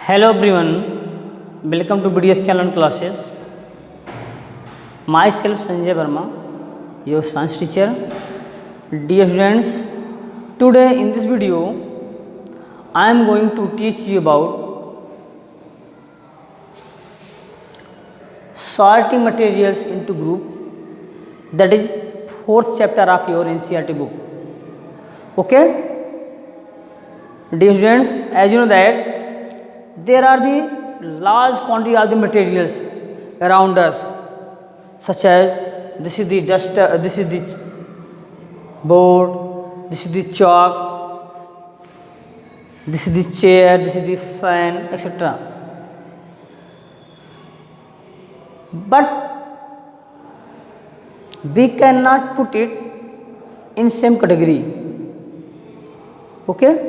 Hello everyone, welcome to BDS Canon classes. Myself Sanjay Verma, your science teacher. Dear students, today in this video I am going to teach you about sorting materials into group, that is fourth chapter of your NCERT book. Okay? Dear students, as you know that there are the large quantity of the materials around us, such as this is the duster, this is the board, this is the chalk, this is the chair, this is the fan, etc. But we cannot put it in same category. Okay?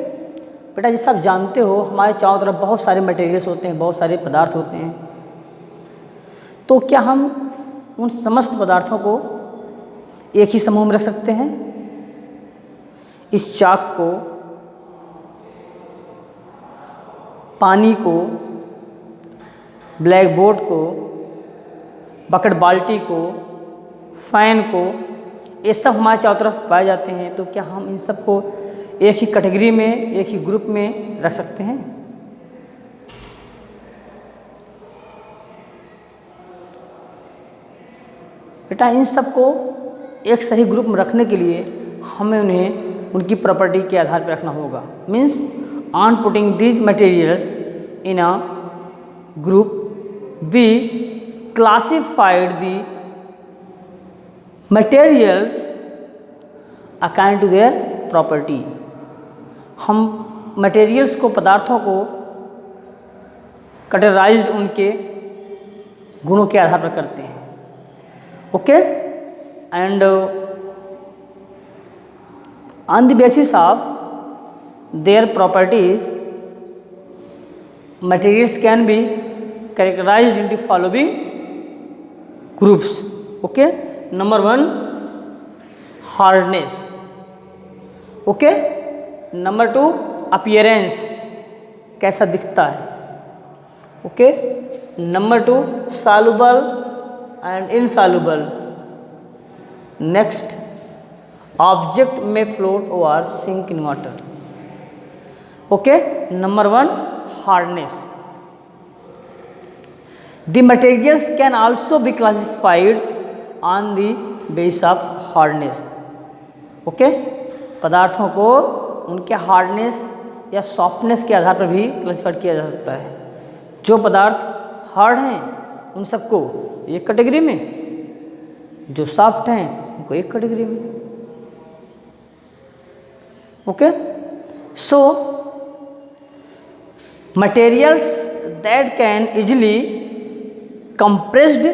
बेटा जैसा आप जानते हो हमारे चारों तरफ बहुत सारे मटेरियल्स होते हैं, बहुत सारे पदार्थ होते हैं, तो क्या हम उन समस्त पदार्थों को एक ही समूह में रख सकते हैं? इस चाक को, पानी को, ब्लैक बोर्ड को, बकेट बाल्टी को, फैन को, ये सब हमारे चारों तरफ पाए जाते हैं, तो क्या हम इन सब को एक ही कैटेगरी में, एक ही ग्रुप में रख सकते हैं? बेटा इन सब को एक सही ग्रुप में रखने के लिए हमें उन्हें उनकी प्रॉपर्टी के आधार पर रखना होगा. Means on putting these materials in a group we classified the materials according to their property. हम मटेरियल्स को, पदार्थों को कैटेगराइज्ड उनके गुणों के आधार पर करते हैं. Okay? And on the basis of their properties materials can be categorised into following groups. Okay? Number 1 hardness. Okay? Number 2 appearance, कैसा दिखता है. Okay? Number 2 soluble and insoluble. Next, object में फ्लोट और sink in water. Okay? Number 1 hardness. The materials can also be classified on the base of hardness. Okay? पदार्थों को उनके hardness या softness के आधार पर भी क्लासिफाइड किया जा सकता है. जो पदार्थ हार्ड हैं उन सबको एक कैटेगरी में, जो सॉफ्ट हैं उनको एक कैटेगरी में. Okay? So materials that can easily compressed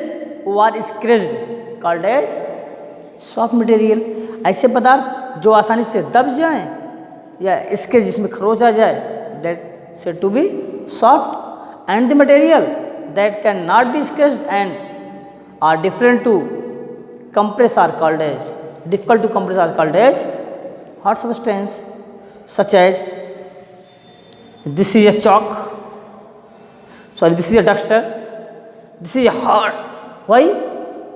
और स्क्रेच्ड कॉल्ड एज सॉफ्ट मटेरियल. ऐसे पदार्थ जो आसानी से दब जाएं या इसके जिसमें खरोच आ जाए, that said to be soft. And the material that can not be scratched and are different to compress are called as, difficult to compress are called as hard substance. Such as this is a chalk, sorry this is a duster, this is a hard. Why?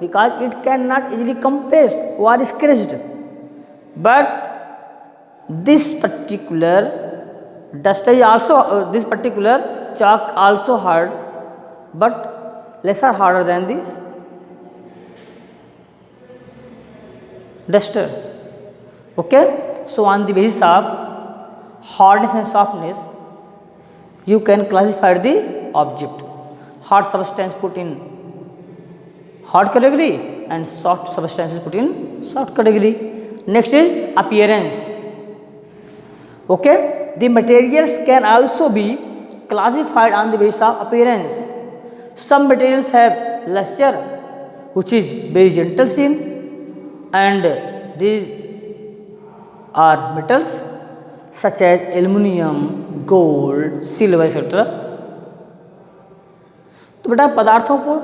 because it cannot easily compress or scratched. But this particular duster is also this particular chalk also hard, but lesser harder than this duster. Okay? So on the basis of hardness and softness you can classify the object. Hard substance put in hard category and soft substances put in soft category. Next is appearance. Okay? The materials can also be classified on the basis of appearance. Some materials have luster which is very gentle sheen, and these are metals such as aluminum, gold, silver etc. तो बेटा पदार्थों को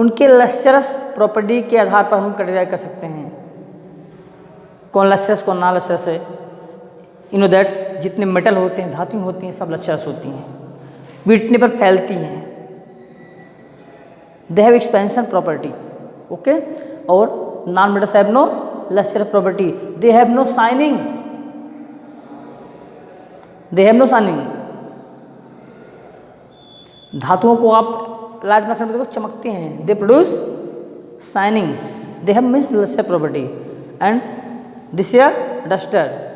उनके lustrous property के आधार पर हम categorise कर सकते हैं. कौन लस्चरस कौन ना लस्चरस है. यू नो दैट जितने मेटल होते हैं, धातुएं होती हैं, सब लस्चरस होती हैं. बीटने पर फैलती हैं। They have expansion property, okay. और non metals have no lustrous property, they have no shining, they have no shining. धातुओं को आप लाइट में रखने पर देखो चमकते हैं, they produce shining, they have means lustrous property. And this is duster,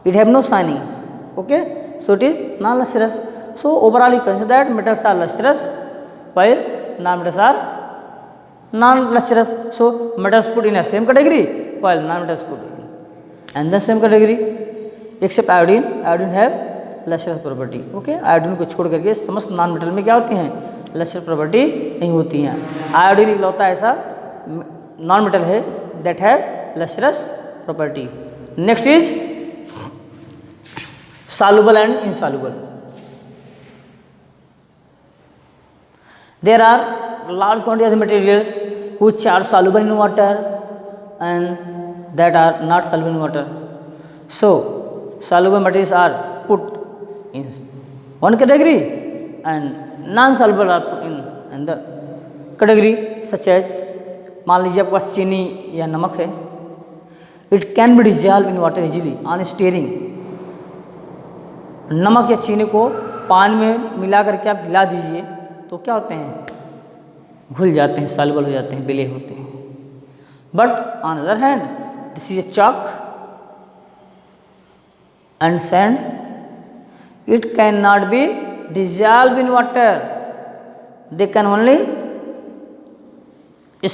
it have no shining, okay, so it is non lustrous. So overall you can say that metals are lustrous while non metals are non lustrous. So metals put in a same category while non metals put in and the same category except iodine. Iodine have lustrous property, okay. iodine को छोड़ करके समस्त non metal में क्या होती हैं, lustrous property नहीं होती हैं। iodine इकलौता ऐसा नॉन मेटल है that have lustrous property. Next is soluble and insoluble. There are large quantities of materials which are soluble in water and that are not soluble in water. So soluble materials are put in one category and non-soluble are put in another category, such as मान लीजिए आपके पास चीनी या नमक है, it can be dissolved in water easily on stirring. नमक या चीनी को पानी में मिला करके आप हिला दीजिए तो क्या होते हैं, घुल जाते हैं, सॉल्युबल हो जाते हैं, विलेय होते हैं। But on other hand this is a chalk and sand, it can not be dissolve in water, they can only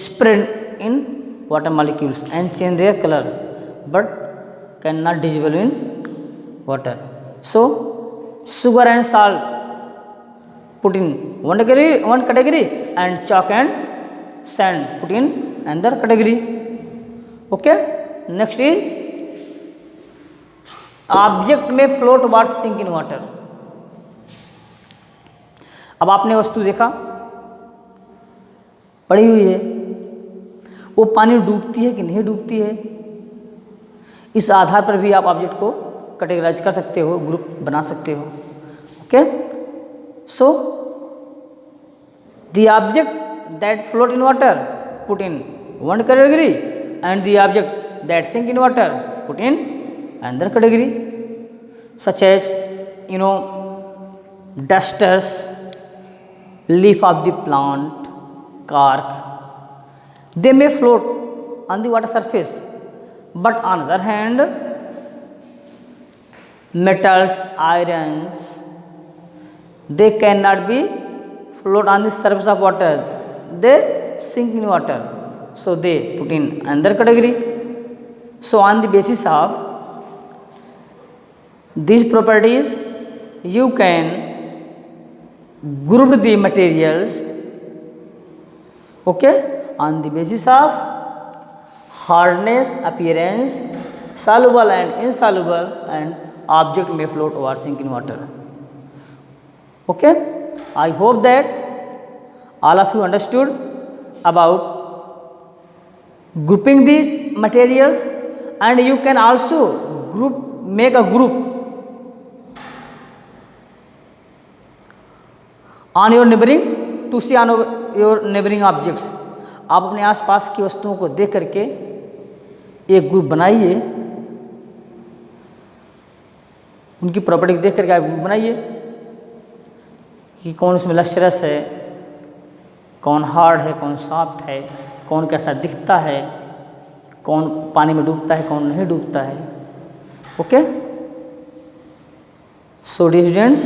spread in water molecules and change their colour but can not dissolve in water. So sugar and salt put in one category and chalk and sand put in another category, okay. Next is object may float or sink in water. अब आपने वस्तु देखा पड़ी हुई है, वो पानी डूबती है कि नहीं डूबती है, इस आधार पर भी आप ऑब्जेक्ट को कैटेगराइज कर सकते हो, ग्रुप बना सकते हो, okay. So the object that float in water put in one category and the object that sink in water put in another category, such as dusters, leaf of the plant, cork, they may float on the water surface, but on other hand metals, irons, they cannot be float on the surface of water, they sink in water, so they put in another category. So on the basis of these properties you can group the materials, okay, on the basis of hardness, appearance, soluble and insoluble, and object may float or sink in water, okay. I hope that all of you understood about grouping the materials, and you can also make a group on your neighboring to see on your neighboring objects. आप अपने आसपास की वस्तुओं को देख करके एक group बनाइए, उनकी प्रॉपर्टी देख करके आप ग्रुप बनाइए कि कौन उसमें लस्ट्रस है, कौन हार्ड है, कौन सॉफ्ट है, कौन कैसा दिखता है, कौन पानी में डूबता है, कौन नहीं डूबता है, okay. So dear students,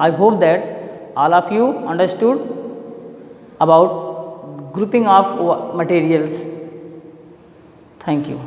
I hope that all of you understood about grouping of materials. Thank you.